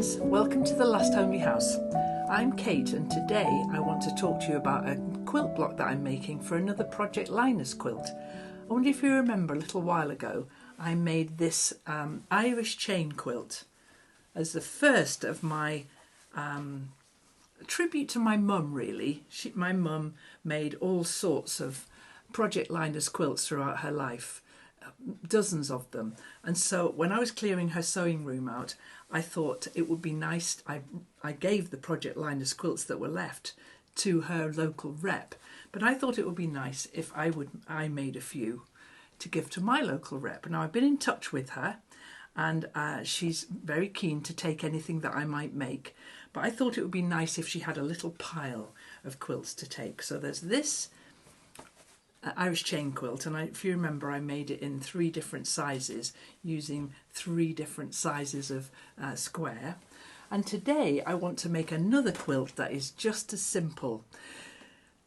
friends, welcome to The Last Homely House. I'm Kate and today I want to talk to you about a quilt block that I'm making for another Project Linus quilt. I wonder if you remember a little while ago I made this Irish chain quilt as the first of my tribute to my mum really. My mum made all sorts of Project Linus quilts throughout her life. Dozens of them, and so when I was clearing her sewing room out I thought it would be nice. I gave the Project Linus quilts that were left to her local rep, but I thought it would be nice if I made a few to give to my local rep. Now I've been in touch with her and she's very keen to take anything that I might make, but I thought it would be nice if she had a little pile of quilts to take. So there's this Irish chain quilt, and if you remember I made it in 3 different sizes using 3 different sizes of square, and today I want to make another quilt that is just as simple.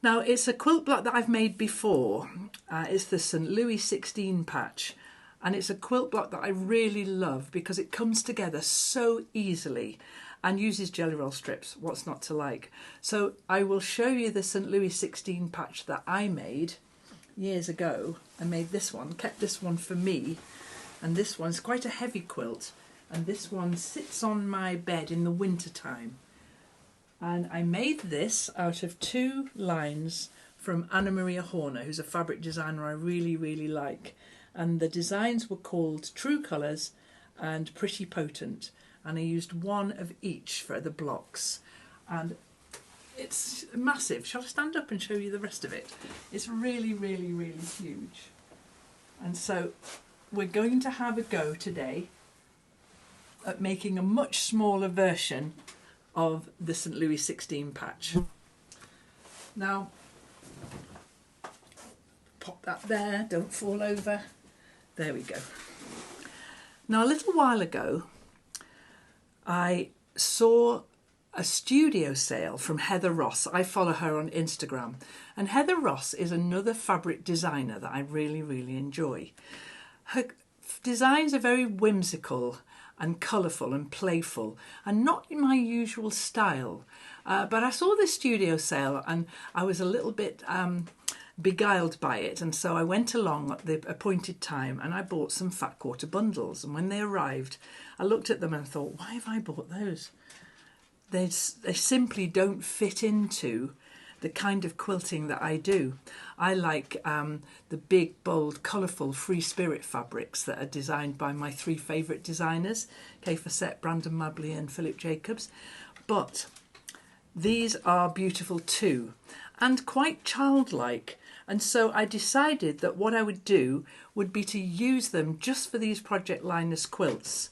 Now it's a quilt block that I've made before. It's the St. Louis 16 patch, and it's a quilt block that I really love because it comes together so easily and uses jelly roll strips. What's not to like? So I will show you the St. Louis 16 patch that I made years ago. I made this one, kept this one for me, and this one's quite a heavy quilt, and this one sits on my bed in the winter time. And I made this out of 2 lines from Anna Maria Horner, who's a fabric designer I really like, and the designs were called True Colours and Pretty Potent, and I used 1 of each for the blocks, and it's massive. Shall I stand up and show you the rest of it? It's really huge. And so we're going to have a go today at making a much smaller version of the St. Louis 16 patch. Now, pop that there, don't fall over. There we go. Now a little while ago I saw a studio sale from Heather Ross. I follow her on Instagram, and Heather Ross is another fabric designer that I really enjoy. Her designs are very whimsical and colourful and playful and not in my usual style, but I saw this studio sale and I was a little bit beguiled by it, and so I went along at the appointed time and I bought some fat quarter bundles, and when they arrived I looked at them and thought, why have I bought those? They simply don't fit into the kind of quilting that I do. I like the big, bold, colourful, free spirit fabrics that are designed by my 3 favourite designers, Kay Fassett, Brandon Mabley and Philip Jacobs. But these are beautiful too, and quite childlike. And so I decided that what I would do would be to use them just for these Project Linus quilts.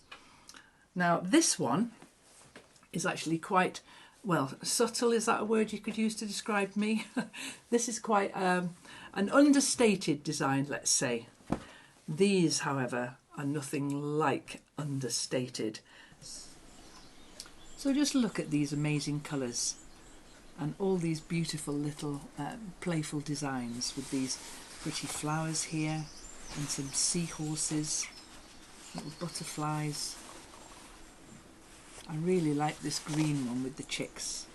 Now this one is actually quite, well, subtle, is that a word you could use to describe me? This is quite an understated design, let's say. These, however, are nothing like understated. So just look at these amazing colours and all these beautiful little playful designs with these pretty flowers here and some seahorses, little butterflies. I really like this green one with the chicks,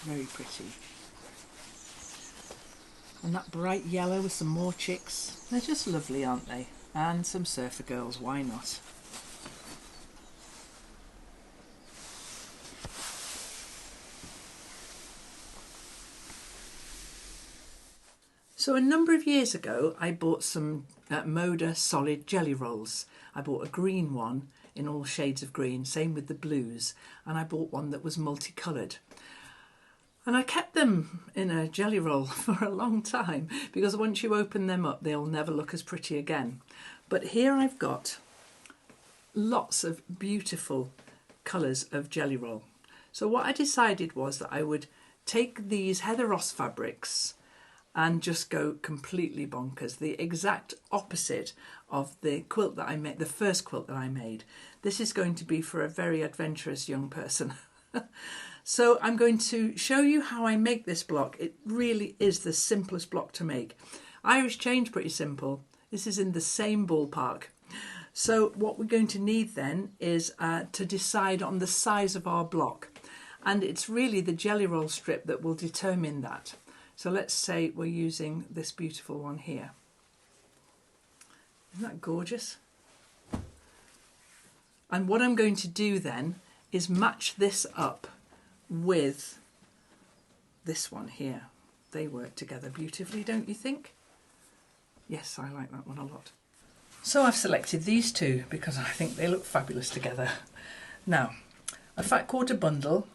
very pretty. And that bright yellow with some more chicks, they're just lovely, aren't they? And some surfer girls, why not? So a number of years ago I bought some Moda solid jelly rolls. I bought a green one in all shades of green, same with the blues, and I bought one that was multicoloured. And I kept them in a jelly roll for a long time because once you open them up they'll never look as pretty again. But here I've got lots of beautiful colours of jelly roll. So what I decided was that I would take these Heather Ross fabrics and just go completely bonkers, the exact opposite of the quilt that I made, the first quilt that I made. This is going to be for a very adventurous young person. So I'm going to show you how I make this block. It really is the simplest block to make. Irish chain's pretty simple. This is in the same ballpark. So what we're going to need then is to decide on the size of our block. And it's really the jelly roll strip that will determine that. So let's say we're using this beautiful one here. Isn't that gorgeous? And what I'm going to do then is match this up with this one here. They work together beautifully, don't you think? Yes, I like that one a lot. So I've selected these two because I think they look fabulous together. Now, a fat quarter bundle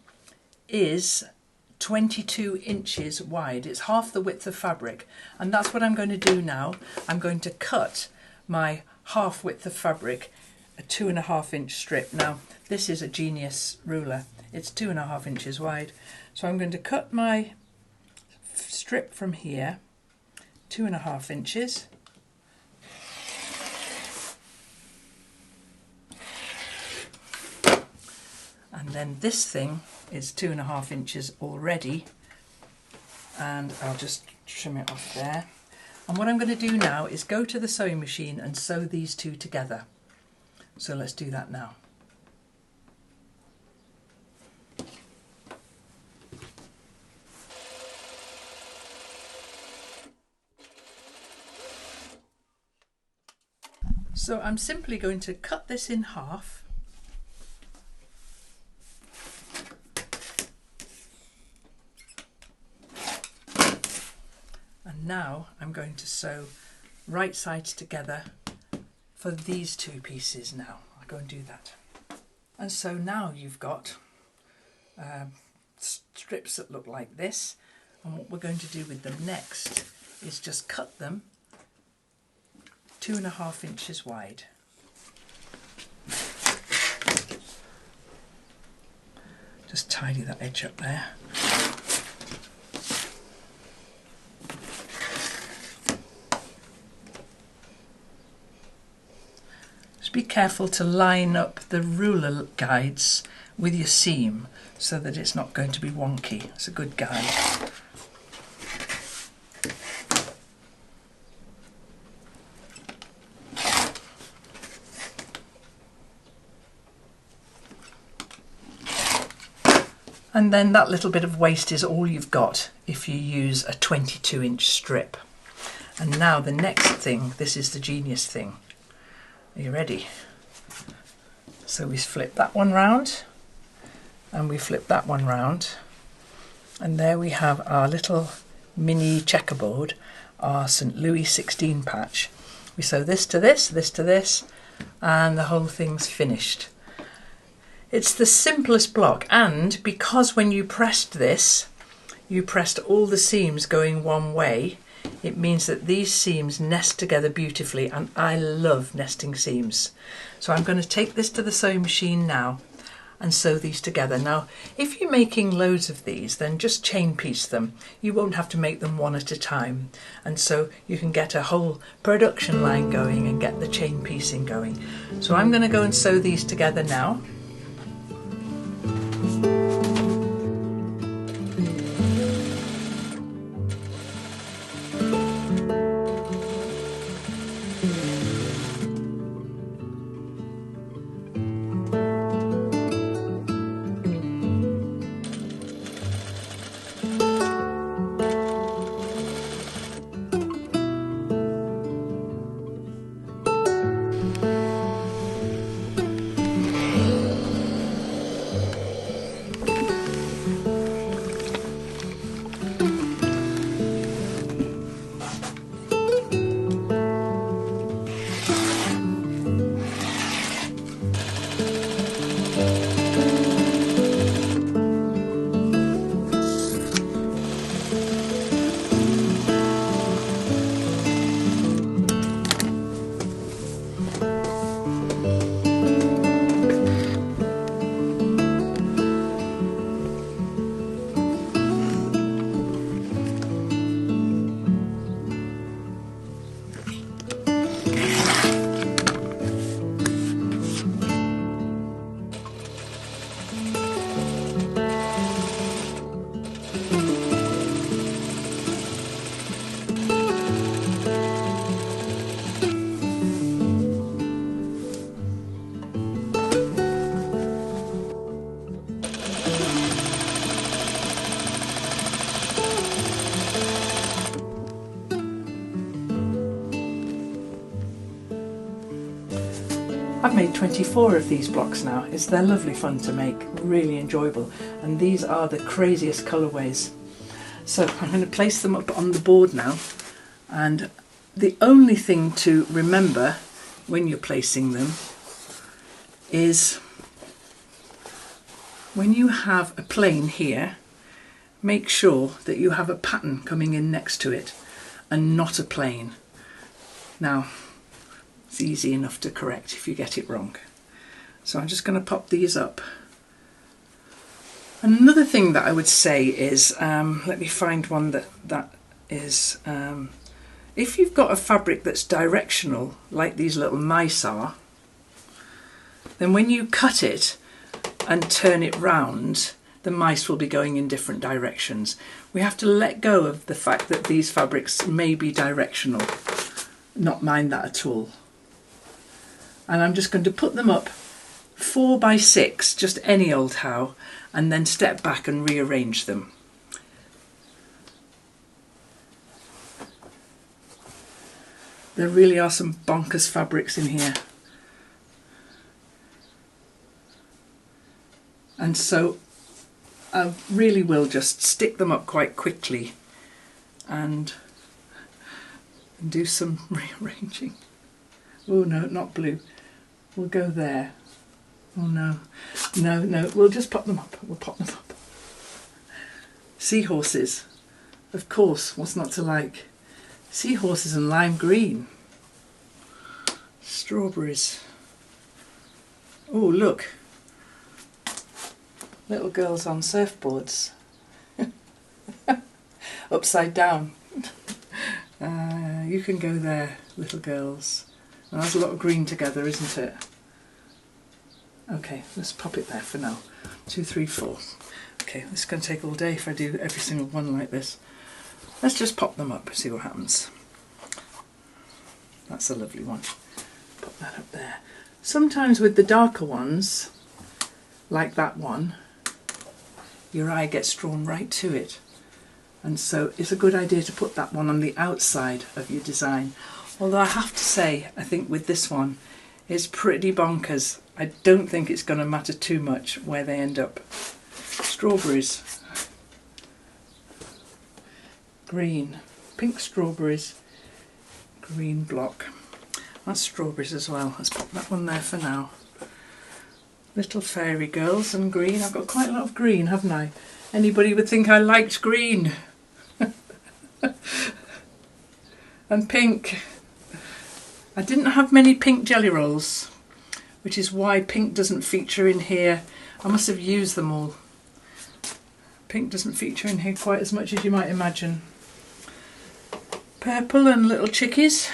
is 22 inches wide. It's half the width of fabric, and that's what I'm going to do now. I'm going to cut my half width of fabric, a 2.5 inch strip. Now this is a Genius ruler, it's 2.5 inches wide, so I'm going to cut my strip from here 2.5 inches, and then this thing is 2.5 inches already, and I'll just trim it off there. And what I'm going to do now is go to the sewing machine and sew these two together. So let's do that now. So I'm simply going to cut this in half. And now I'm going to sew right sides together for these two pieces now. I'll go and do that. And so now you've got strips that look like this, and what we're going to do with them next is just cut them 2.5 inches wide. Just tidy that edge up there. Be careful to line up the ruler guides with your seam so that it's not going to be wonky. It's a good guide. And then that little bit of waste is all you've got if you use a 22 inch strip. And now the next thing, this is the Genius thing. Are you ready? So we flip that one round and we flip that one round, and there we have our little mini checkerboard, our St. Louis 16 patch. We sew this to this, this to this, and the whole thing's finished. It's the simplest block, and because when you pressed this, you pressed all the seams going one way, it means that these seams nest together beautifully, and I love nesting seams. So I'm going to take this to the sewing machine now and sew these together. Now, if you're making loads of these, then just chain piece them. You won't have to make them one at a time. And so you can get a whole production line going and get the chain piecing going. So I'm going to go and sew these together now. I've made 24 of these blocks now. They're lovely fun to make, really enjoyable, and these are the craziest colourways. So I'm going to place them up on the board now, and the only thing to remember when you're placing them is when you have a plane here, make sure that you have a pattern coming in next to it and not a plane. Now, it's easy enough to correct if you get it wrong. So I'm just going to pop these up. Another thing that I would say is, let me find one that is, if you've got a fabric that's directional, like these little mice are, then when you cut it and turn it round, the mice will be going in different directions. We have to let go of the fact that these fabrics may be directional, not mind that at all. And I'm just going to put them up 4 by 6, just any old how, and then step back and rearrange them. There really are some bonkers fabrics in here. And so I really will just stick them up quite quickly and do some rearranging. Oh no, not blue. We'll go there. Oh no, no, we'll just pop them up. We'll pop them up. Seahorses, of course, what's not to like? Seahorses and lime green. Strawberries. Oh look, little girls on surfboards. Upside down. You can go there, little girls. Well, there's a lot of green together, isn't it? Okay, let's pop it there for now. 2, 3, 4. Okay, this is going to take all day if I do every single one like this. Let's just pop them up and see what happens. That's a lovely one. Pop that up there. Sometimes with the darker ones, like that one, your eye gets drawn right to it. And so it's a good idea to put that one on the outside of your design. Although I have to say, I think with this one, it's pretty bonkers. I don't think it's going to matter too much where they end up. Strawberries. Green. Pink strawberries. Green block. That's strawberries as well. Let's pop that one there for now. Little fairy girls and green. I've got quite a lot of green, haven't I? Anybody would think I liked green. And pink. I didn't have many pink jelly rolls, which is why pink doesn't feature in here. I must have used them all. Pink doesn't feature in here quite as much as you might imagine. Purple and little chickies.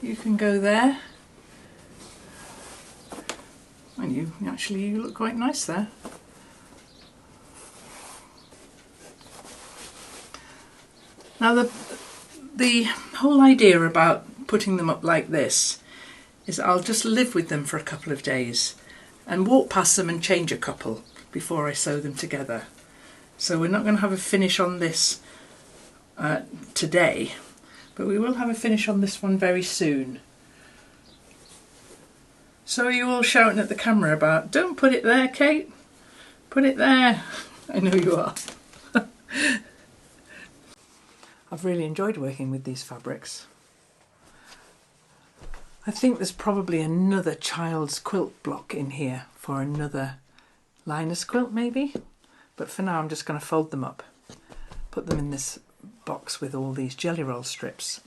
You can go there. And you look quite nice there. Now the whole idea about putting them up like this is I'll just live with them for a couple of days and walk past them and change a couple before I sew them together. So we're not going to have a finish on this today, but we will have a finish on this one very soon. So are you all shouting at the camera about, don't put it there, Kate, put it there? I know you are. I've really enjoyed working with these fabrics. I think there's probably another child's quilt block in here for another Linus quilt maybe, but for now I'm just going to fold them up, put them in this box with all these jelly roll strips.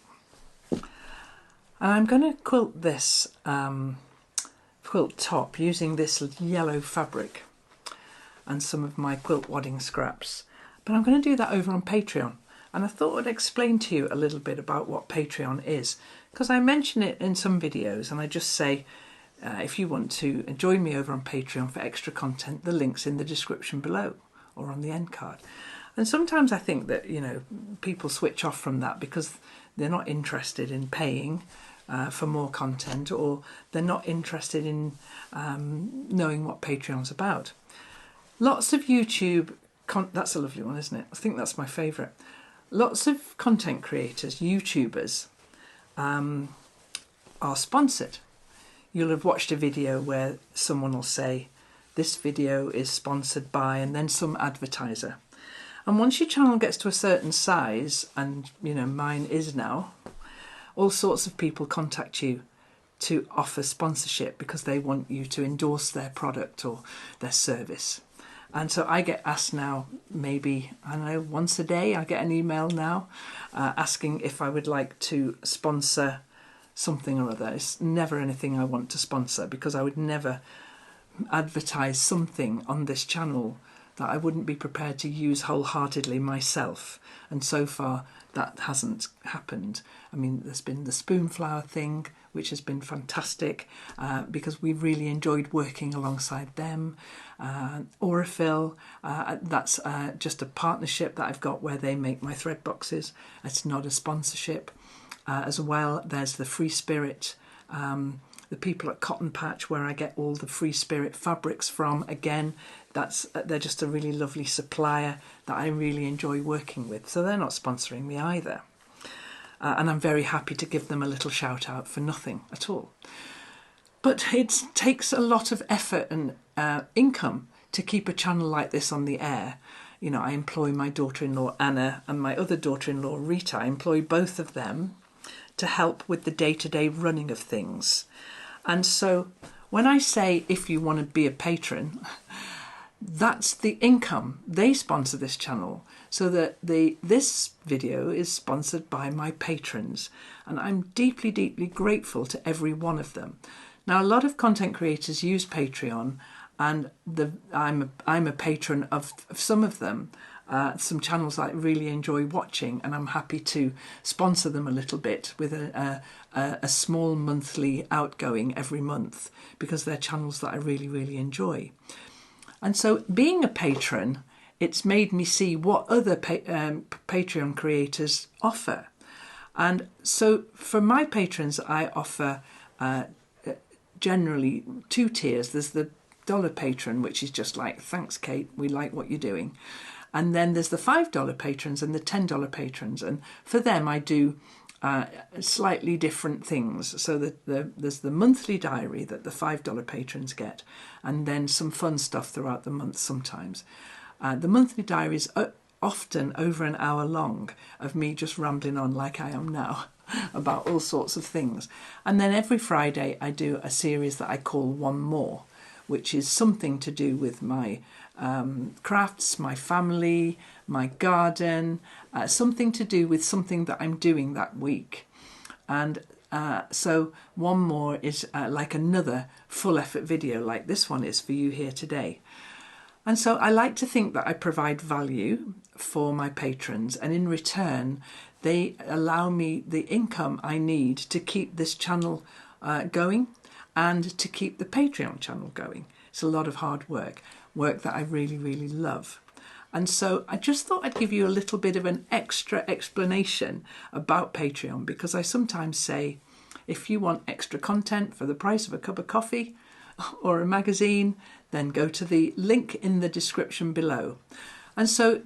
And I'm going to quilt this quilt top using this yellow fabric and some of my quilt wadding scraps, but I'm going to do that over on Patreon. And I thought I'd explain to you a little bit about what Patreon is, because I mention it in some videos and I just say if you want to join me over on Patreon for extra content, the link's in the description below or on the end card. And sometimes I think that, you know, people switch off from that because they're not interested in paying for more content, or they're not interested in knowing what Patreon's about. Lots of YouTube, that's a lovely one, isn't it? I think that's my favourite. Lots of content creators, YouTubers, are sponsored. you'll have watched a video where someone will say, this video is sponsored by, and then some advertiser. And once your channel gets to a certain size, and you know mine is now, all sorts of people contact you to offer sponsorship because they want you to endorse their product or their service. And so I get asked now, maybe, I don't know, once a day I get an email now asking if I would like to sponsor something or other. It's never anything I want to sponsor, because I would never advertise something on this channel that I wouldn't be prepared to use wholeheartedly myself. And so far that hasn't happened. I mean, there's been the Spoonflower thing, which has been fantastic because we've really enjoyed working alongside them. Aurifil, that's just a partnership that I've got where they make my thread boxes. It's not a sponsorship. As well, there's the Free Spirit, the people at Cotton Patch, where I get all the Free Spirit fabrics from. Again, they're just a really lovely supplier that I really enjoy working with. So they're not sponsoring me either. And I'm very happy to give them a little shout out for nothing at all. But it takes a lot of effort and income to keep a channel like this on the air. You know, I employ my daughter-in-law Anna and my other daughter-in-law Rita. I employ both of them to help with the day-to-day running of things. And so when I say, if you want to be a patron, that's the income. They sponsor this channel, so that this video is sponsored by my patrons, and I'm deeply, deeply grateful to every one of them. Now, a lot of content creators use Patreon, and I'm a patron of some of them. Some channels I really enjoy watching, and I'm happy to sponsor them a little bit with a small monthly outgoing every month, because they're channels that I really, really enjoy. And so being a patron, it's made me see what other Patreon creators offer. And so for my patrons, I offer generally two tiers. There's the $1 patron, which is just like, thanks, Kate, we like what you're doing. And then there's the $5 patrons and the $10 patrons. And for them, I do slightly different things. So there's the monthly diary that the $5 patrons get, and then some fun stuff throughout the month sometimes. The monthly diary is often over an hour long of me just rambling on like I am now about all sorts of things. And then every Friday I do a series that I call One More, which is something to do with my crafts, my family, my garden, something to do with something that I'm doing that week. And so One More is like another full effort video like this one is for you here today. And so I like to think that I provide value for my patrons, and in return they allow me the income I need to keep this channel going and to keep the Patreon channel going. It's a lot of hard work that I really, really love. And so I just thought I'd give you a little bit of an extra explanation about Patreon, because I sometimes say, if you want extra content for the price of a cup of coffee or a magazine, then go to the link in the description below. And so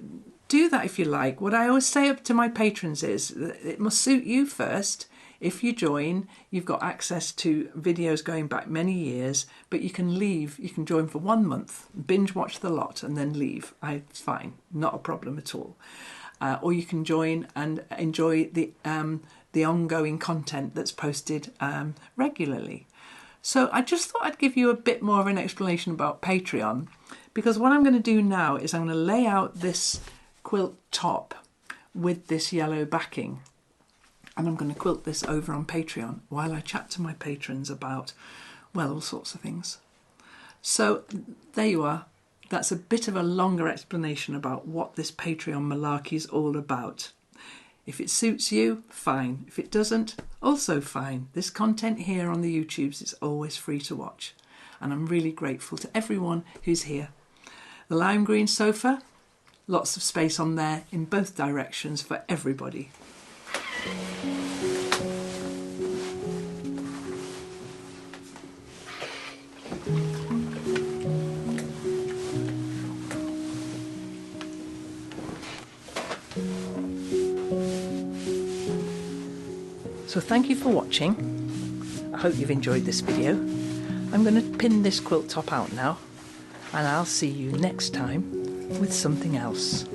do that if you like. What I always say up to my patrons is that it must suit you first. If you join, you've got access to videos going back many years, but you can leave. You can join for 1 month, binge watch the lot, and then leave. It's fine, not a problem at all. Or you can join and enjoy the ongoing content that's posted regularly. So I just thought I'd give you a bit more of an explanation about Patreon, because what I'm going to do now is I'm going to lay out this quilt top with this yellow backing. And I'm going to quilt this over on Patreon while I chat to my patrons about, well, all sorts of things. So there you are. That's a bit of a longer explanation about what this Patreon malarkey is all about. If it suits you, fine. If it doesn't, also fine. This content here on the YouTubes is always free to watch. And I'm really grateful to everyone who's here. The lime green sofa, lots of space on there in both directions for everybody. So thank you for watching. I hope you've enjoyed this video. I'm going to pin this quilt top out now, and I'll see you next time with something else.